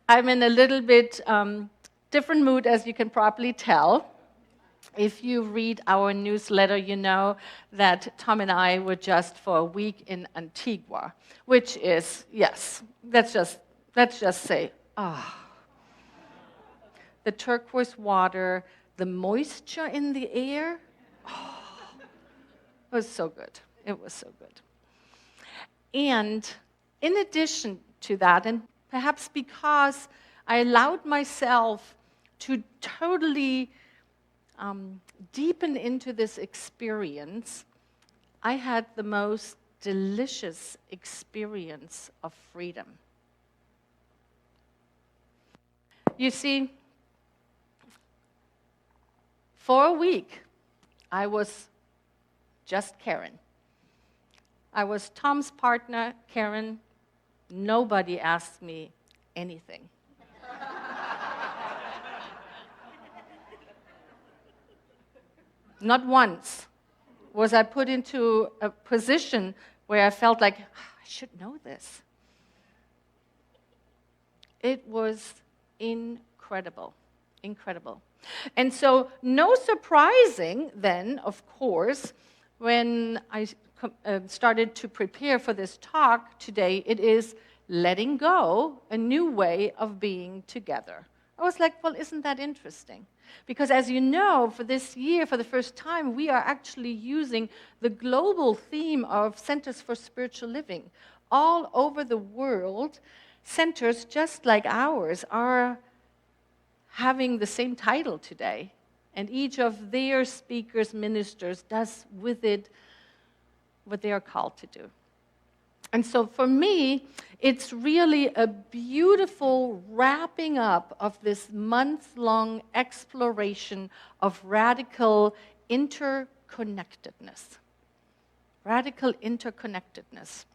I'm in a little bit different mood, as you can probably tell. If you read our newsletter, you know that Tom and I were just for a week in Antigua, which is, yes, let's just say, the turquoise water, the moisture in the air, it was so good. It was so good. And in addition to that, and perhaps because I allowed myself to totally deepen into this experience, I had the most delicious experience of freedom. You see, for a week, I was just Karen. I was Tom's partner, Karen. Nobody asked me anything. Not once was I put into a position where I felt like, I should know this. It was incredible, incredible. And so, no surprising then, of course, when I started to prepare for this talk today, it is letting go, a new way of being together. I was like, well, isn't that interesting? Because as you know, for this year, for the first time, we are actually using the global theme of Centers for Spiritual Living. All over the world, centers just like ours are having the same title today. And each of their speakers, ministers, does with it what they are called to do. And so for me, it's really a beautiful wrapping up of this month-long exploration of radical interconnectedness. Radical interconnectedness.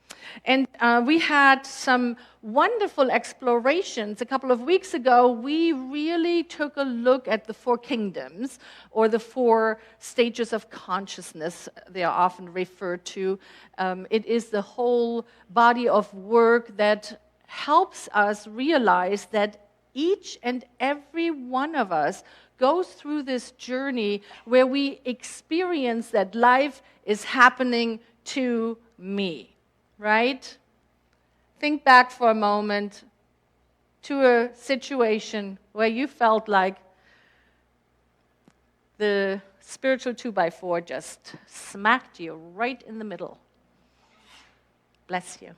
And we had some wonderful explorations. A couple of weeks ago, we really took a look at the four kingdoms, or the four stages of consciousness they are often referred to. It is the whole body of work that helps us realize that each and every one of us goes through this journey where we experience that life is happening to me. Right? Think back for a moment to a situation where you felt like the spiritual 2x4 just smacked you right in the middle. Bless you.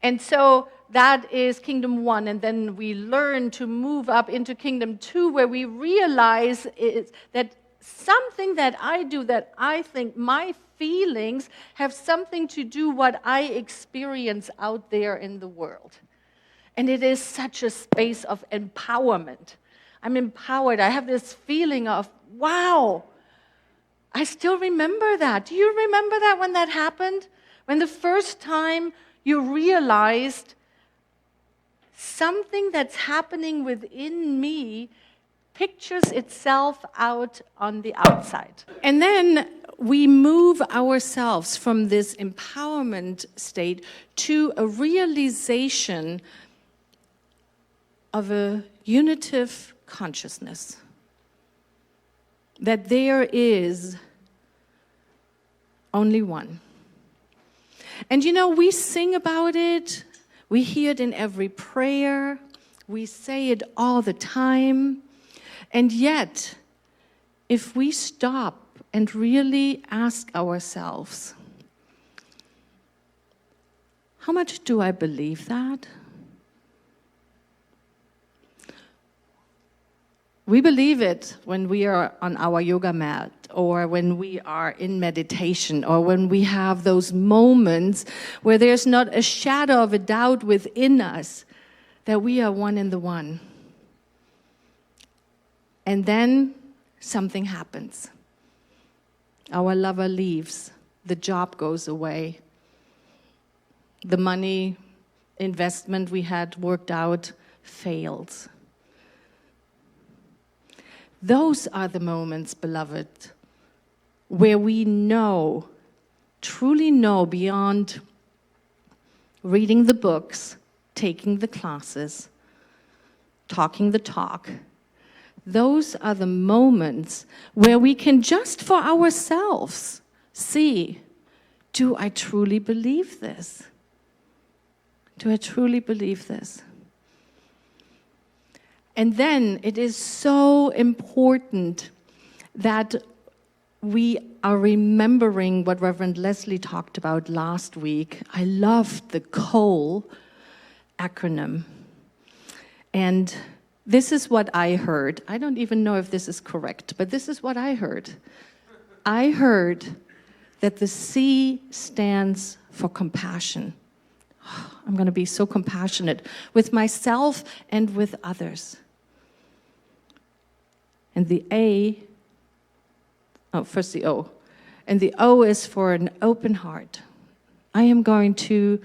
And so that is Kingdom 1, and then we learn to move up into Kingdom 2, where we realize that something that I do, that I think my feelings have something to do what I experience out there in the world. And it is such a space of empowerment. I'm empowered. I have this feeling of, wow, I still remember that. Do you remember that when that happened? When the first time you realized something that's happening within me pictures itself out on the outside. And then we move ourselves from this empowerment state to a realization of a unitive consciousness. That there is only one. And you know, we sing about it, we hear it in every prayer, we say it all the time. And yet, if we stop and really ask ourselves, how much do I believe that? We believe it when we are on our yoga mat, or when we are in meditation, or when we have those moments where there's not a shadow of a doubt within us that we are one in the one. And then something happens. Our lover leaves. The job goes away. The money investment we had worked out fails. Those are the moments, beloved, where we know, truly know beyond reading the books, taking the classes, talking the talk, those are the moments where we can just for ourselves see, do I truly believe this? Do I truly believe this? And then it is so important that we are remembering what Reverend Leslie talked about last week. I loved the COAL acronym. And this is what I heard. I don't even know if this is correct, but this is what I heard. I heard that the C stands for compassion. I'm going to be so compassionate with myself and with others. And the first the O. And the O is for an open heart. I am going to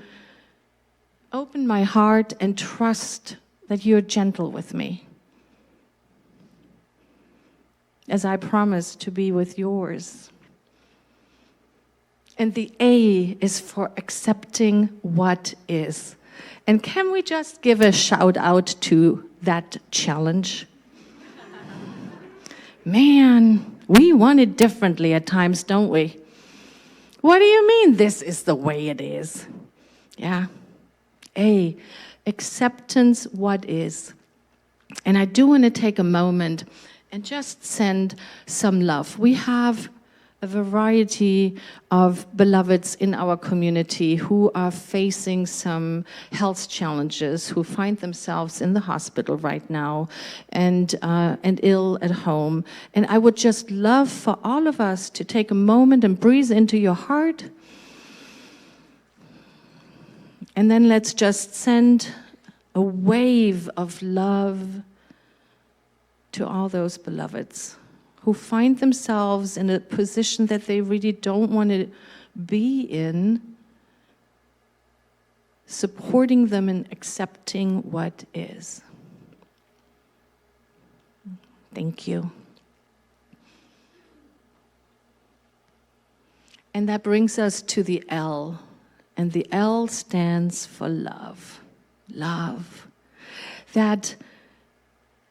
open my heart and trust that you're gentle with me, as I promise to be with yours. And the A is for accepting what is. And can we just give a shout out to that challenge? Man, we want it differently at times, don't we? What do you mean this is the way it is? Yeah. A, acceptance what is. And I do want to take a moment and just send some love. We have a variety of beloveds in our community who are facing some health challenges, who find themselves in the hospital right now and ill at home. And I would just love for all of us to take a moment and breathe into your heart. And then let's just send a wave of love to all those beloveds who find themselves in a position that they really don't want to be in, supporting them in accepting what is. Thank you. And that brings us to the L, and the L stands for love. Love. That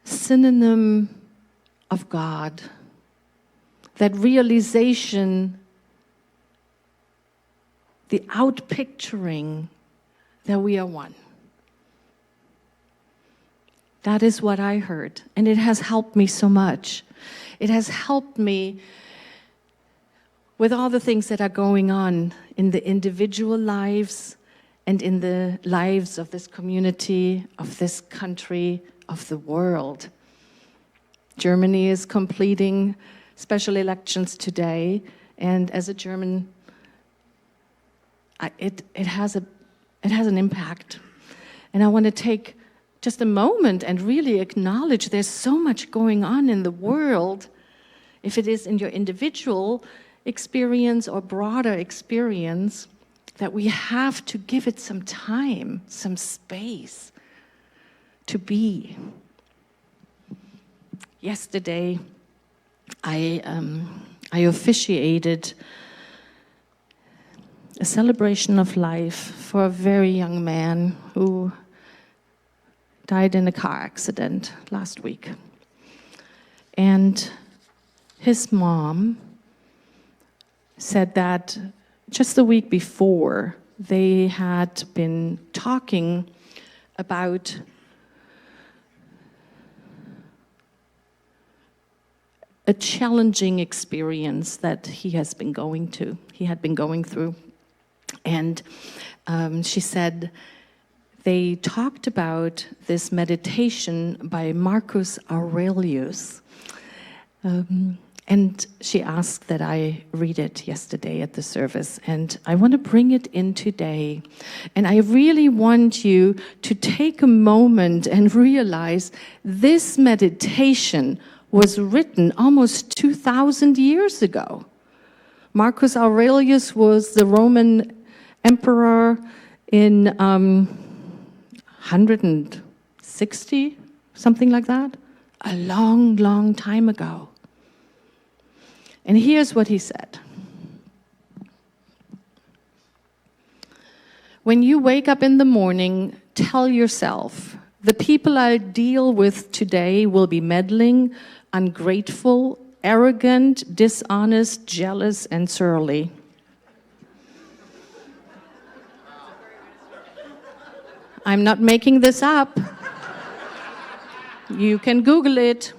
synonym of God. That realization, the outpicturing that we are one. That is what I heard, and it has helped me so much. It has helped me with all the things that are going on in the individual lives and in the lives of this community, of this country, of the world. Germany is completing special elections today, and as a German, it has an impact. And I want to take just a moment and really acknowledge there's so much going on in the world, if it is in your individual experience or broader experience, that we have to give it some time, some space to be. Yesterday, I officiated a celebration of life for a very young man who died in a car accident last week. And his mom said that just the week before, they had been talking about a challenging experience that he had been going through. And she said they talked about this meditation by Marcus Aurelius. And she asked that I read it yesterday at the service. And I want to bring it in today. And I really want you to take a moment and realize this meditation was written almost 2,000 years ago. Marcus Aurelius was the Roman emperor in 160, something like that, a long, long time ago. And here's what he said. When you wake up in the morning, tell yourself, The people I deal with today will be meddling, ungrateful, arrogant, dishonest, jealous, and surly. I'm not making this up. You can Google it.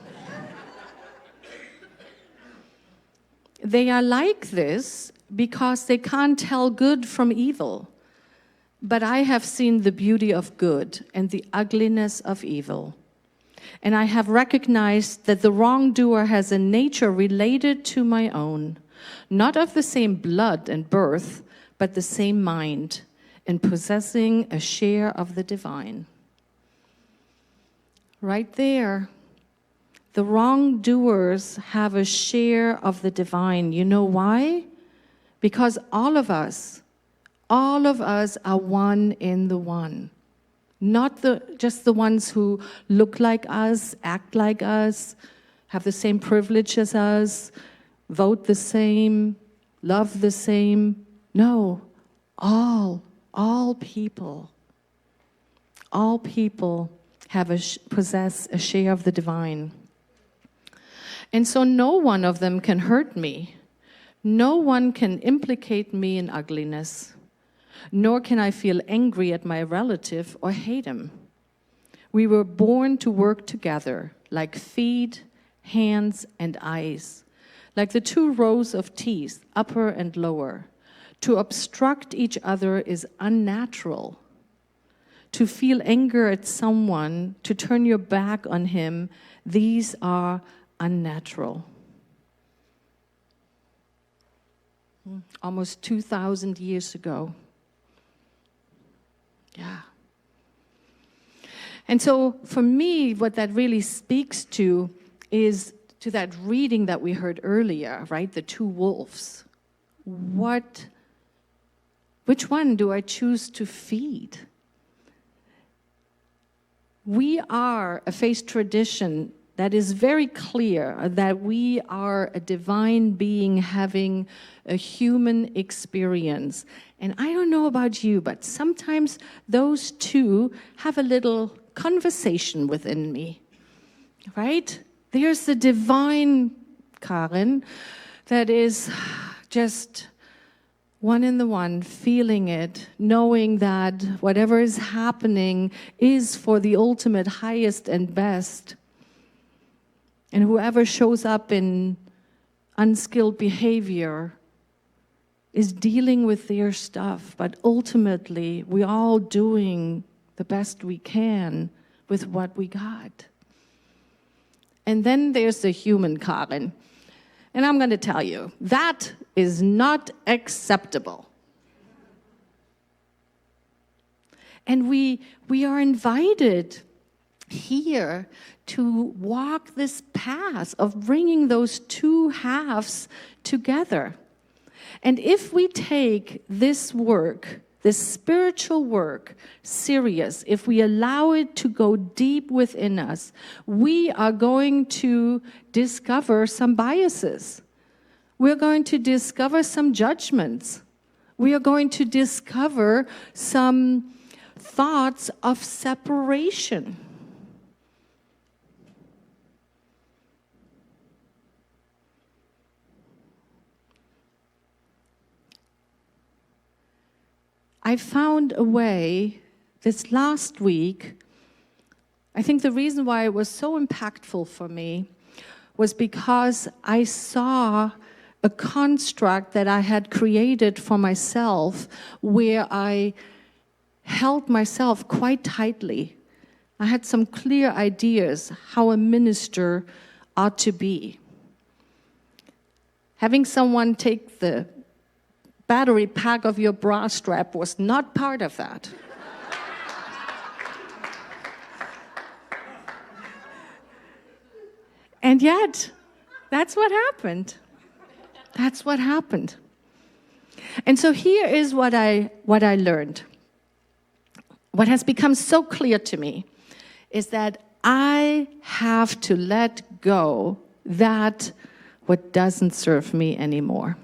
They are like this because they can't tell good from evil. But I have seen the beauty of good and the ugliness of evil. And I have recognized that the wrongdoer has a nature related to my own, not of the same blood and birth, but the same mind, and possessing a share of the divine. Right there, the wrongdoers have a share of the divine. You know why? Because all of us are one in the one. Not just the ones who look like us, act like us, have the same privilege as us, vote the same, love the same. No, all people. All people possess a share of the divine. And so no one of them can hurt me. No one can implicate me in ugliness. Nor can I feel angry at my relative or hate him. We were born to work together, like feet, hands, and eyes, like the two rows of teeth, upper and lower. To obstruct each other is unnatural. To feel anger at someone, to turn your back on him, these are unnatural. Almost 2,000 years ago. Yeah. And so for me, what that really speaks to is to that reading that we heard earlier, right? The two wolves. Which one do I choose to feed? We are a faith tradition that is very clear that we are a divine being having a human experience. And I don't know about you, but sometimes those two have a little conversation within me, right? There's the divine Karen that is just one in the one, feeling it, knowing that whatever is happening is for the ultimate highest and best. And whoever shows up in unskilled behavior is dealing with their stuff, but ultimately we're all doing the best we can with what we got. And then there's the human Karen. And I'm going to tell you, that is not acceptable. And we are invited here to walk this path of bringing those two halves together. And if we take this work, this spiritual work, serious, if we allow it to go deep within us, we are going to discover some biases. We're going to discover some judgments. We are going to discover some thoughts of separation. I found a way this last week. I think the reason why it was so impactful for me was because I saw a construct that I had created for myself where I held myself quite tightly. I had some clear ideas how a minister ought to be. Having someone take the battery pack of your bra strap was not part of that. And yet, that's what happened. That's what happened. And so here is what I learned. What has become so clear to me is that I have to let go that what doesn't serve me anymore.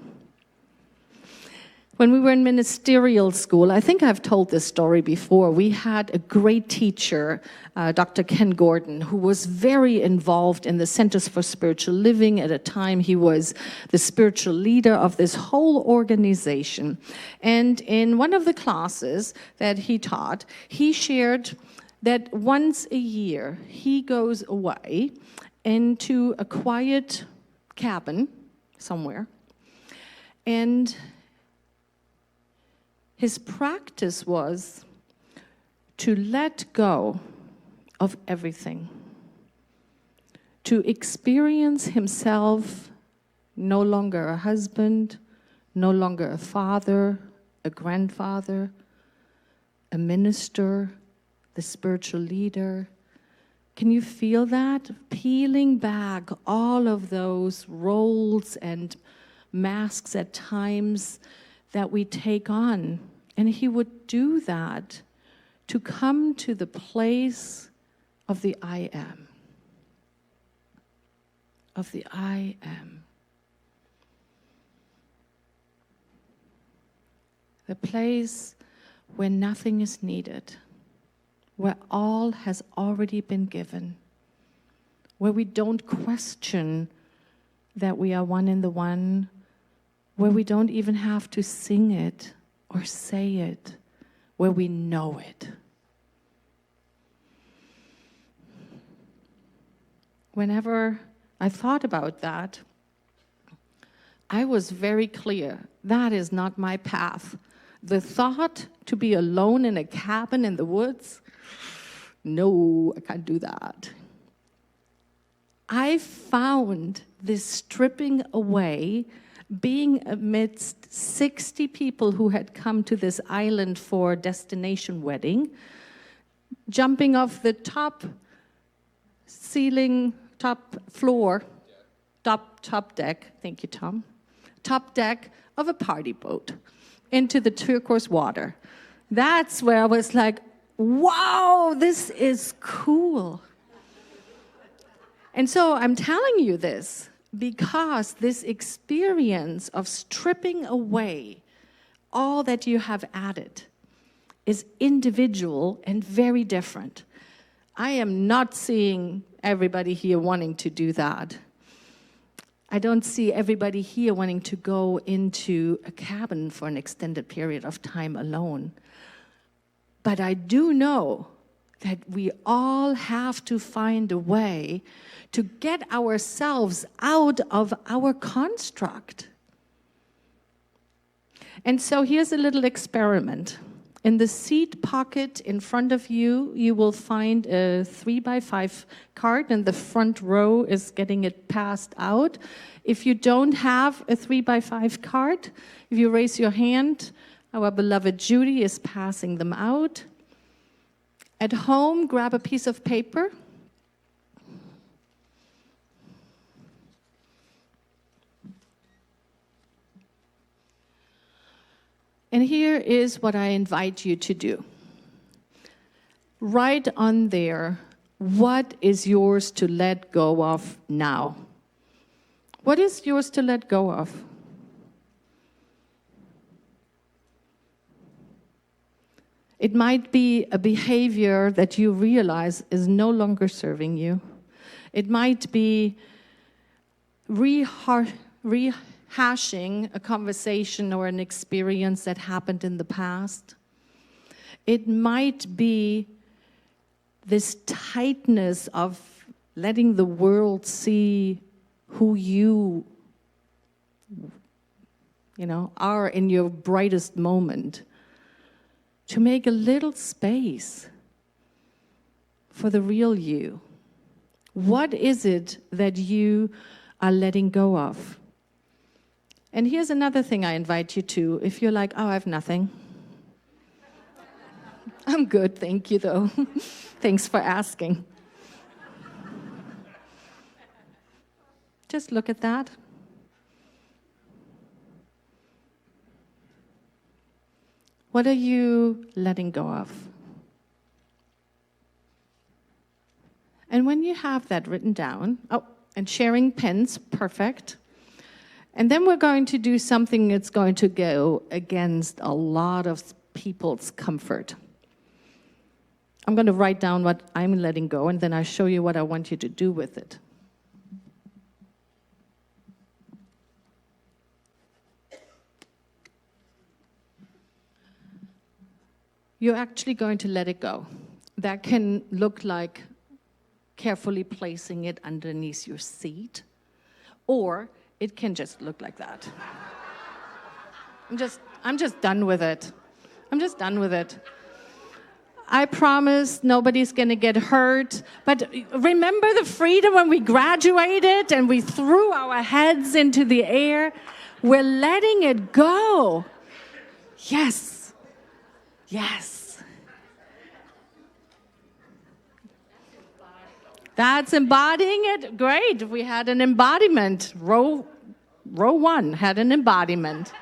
When we were in ministerial school, I think I've told this story before, we had a great teacher, Dr. Ken Gordon, who was very involved in the Centers for Spiritual Living. At a time, he was the spiritual leader of this whole organization. And in one of the classes that he taught, he shared that once a year, he goes away into a quiet cabin somewhere, and his practice was to let go of everything, to experience himself no longer a husband, no longer a father, a grandfather, a minister, the spiritual leader. Can you feel that? Peeling back all of those roles and masks at times that we take on. And he would do that to come to the place of the I am. Of the I am. The place where nothing is needed, where all has already been given, where we don't question that we are one in the one, where we don't even have to sing it or say it, where we know it. Whenever I thought about that, I was very clear, that is not my path. The thought to be alone in a cabin in the woods, no, I can't do that. I found this stripping away, being amidst 60 people who had come to this island for a destination wedding, jumping off the top ceiling, top floor, top deck, thank you, Tom, top deck of a party boat into the turquoise water. That's where I was like, wow, this is cool. And so I'm telling you this because this experience of stripping away all that you have added is individual and very different. I am not seeing everybody here wanting to do that. I don't see everybody here wanting to go into a cabin for an extended period of time alone. But I do know that we all have to find a way to get ourselves out of our construct. And so here's a little experiment. In the seat pocket in front of you, you will find a 3x5 card, and the front row is getting it passed out. If you don't have a 3x5 card, if you raise your hand, our beloved Judy is passing them out. At home, grab a piece of paper. And here is what I invite you to do. Write on there, what is yours to let go of now? What is yours to let go of? It might be a behavior that you realize is no longer serving you. It might be rehashing a conversation or an experience that happened in the past. It might be this tightness of letting the world see who you are in your brightest moment. To make a little space for the real you. What is it that you are letting go of? And here's another thing I invite you to. If you're like, oh, I have nothing. I'm good, thank you, though. Thanks for asking. Just look at that. What are you letting go of? And when you have that written down, and sharing pens, perfect. And then we're going to do something that's going to go against a lot of people's comfort. I'm going to write down what I'm letting go, and then I'll show you what I want you to do with it. You're actually going to let it go. That can look like carefully placing it underneath your seat, or it can just look like that. I'm just done with it. I'm just done with it. I promise nobody's going to get hurt. But remember the freedom when we graduated and we threw our heads into the air? We're letting it go. Yes. Yes. That's embodying it. Great. We had an embodiment. Row 1 had an embodiment.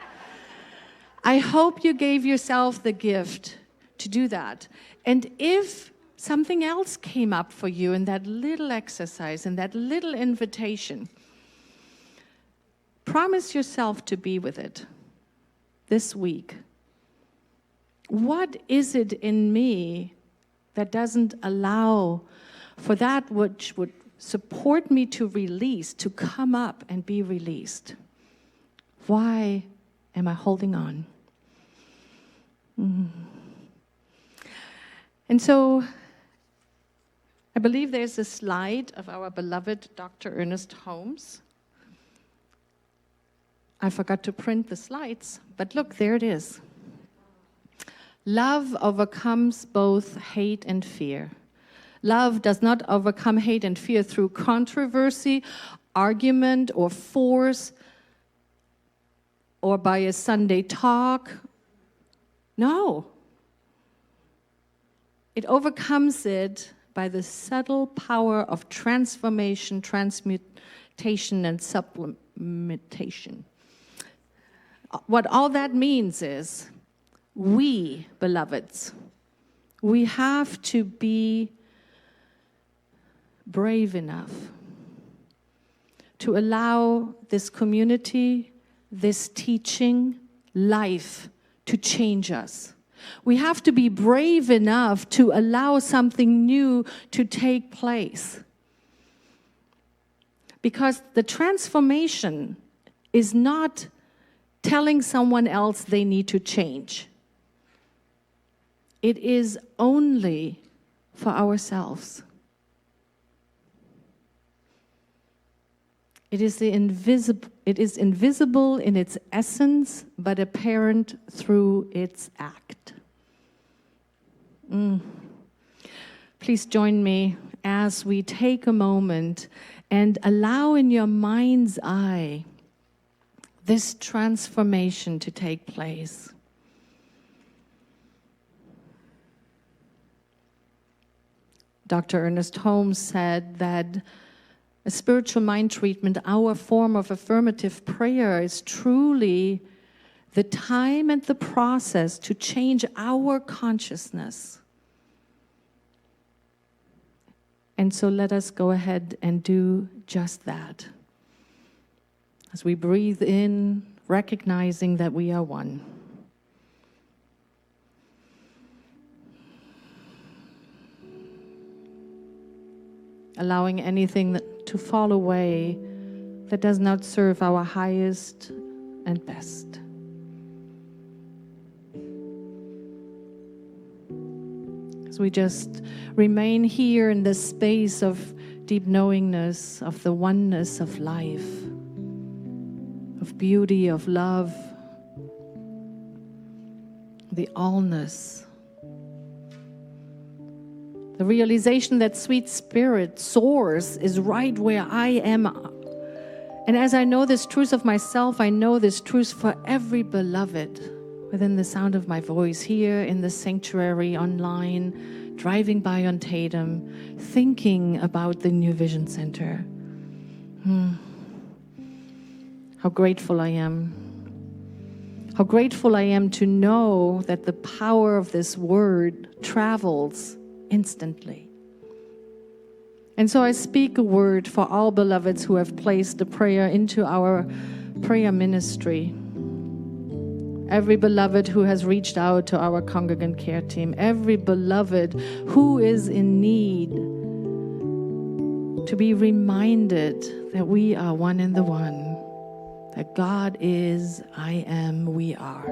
I hope you gave yourself the gift to do that. And if something else came up for you in that little exercise, in that little invitation, promise yourself to be with it this week. What is it in me that doesn't allow for that which would support me to release, to come up and be released? Why am I holding on? And so, I believe there's a slide of our beloved Dr. Ernest Holmes. I forgot to print the slides, but look, there it is. Love overcomes both hate and fear. Love does not overcome hate and fear through controversy, argument, or force, or by a Sunday talk. No. It overcomes it by the subtle power of transformation, transmutation, and sublimation. What all that means is, we, beloveds, we have to be brave enough to allow this community, this teaching, life to change us. We have to be brave enough to allow something new to take place. Because the transformation is not telling someone else they need to change. It is only for ourselves. It is invisible in its essence, but apparent through its act. Please join me as we take a moment and allow in your mind's eye this transformation to take place. Dr. Ernest Holmes said that a spiritual mind treatment, our form of affirmative prayer, is truly the time and the process to change our consciousness. And so let us go ahead and do just that. As we breathe in, recognizing that we are one. Allowing anything to fall away that does not serve our highest and best. As we just remain here in this space of deep knowingness, of the oneness of life, of beauty, of love, the allness. The realization that sweet spirit source is right where I am. And as I know this truth of myself, I know this truth for every beloved within the sound of my voice, here in the sanctuary, online, driving by on Tatum, thinking about the New Vision Center. How grateful I am. How grateful I am to know that the power of this word travels instantly. And so I speak a word for all beloveds who have placed the prayer into our prayer ministry, every beloved who has reached out to our congregant care team, every beloved who is in need, to be reminded that we are one in the one, that God is, I am, we are.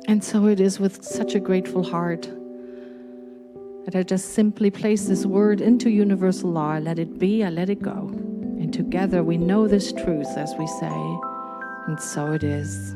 And so it is with such a grateful heart that I just simply place this word into universal law. I let it be, I let it go. And together we know this truth, as we say, and so it is.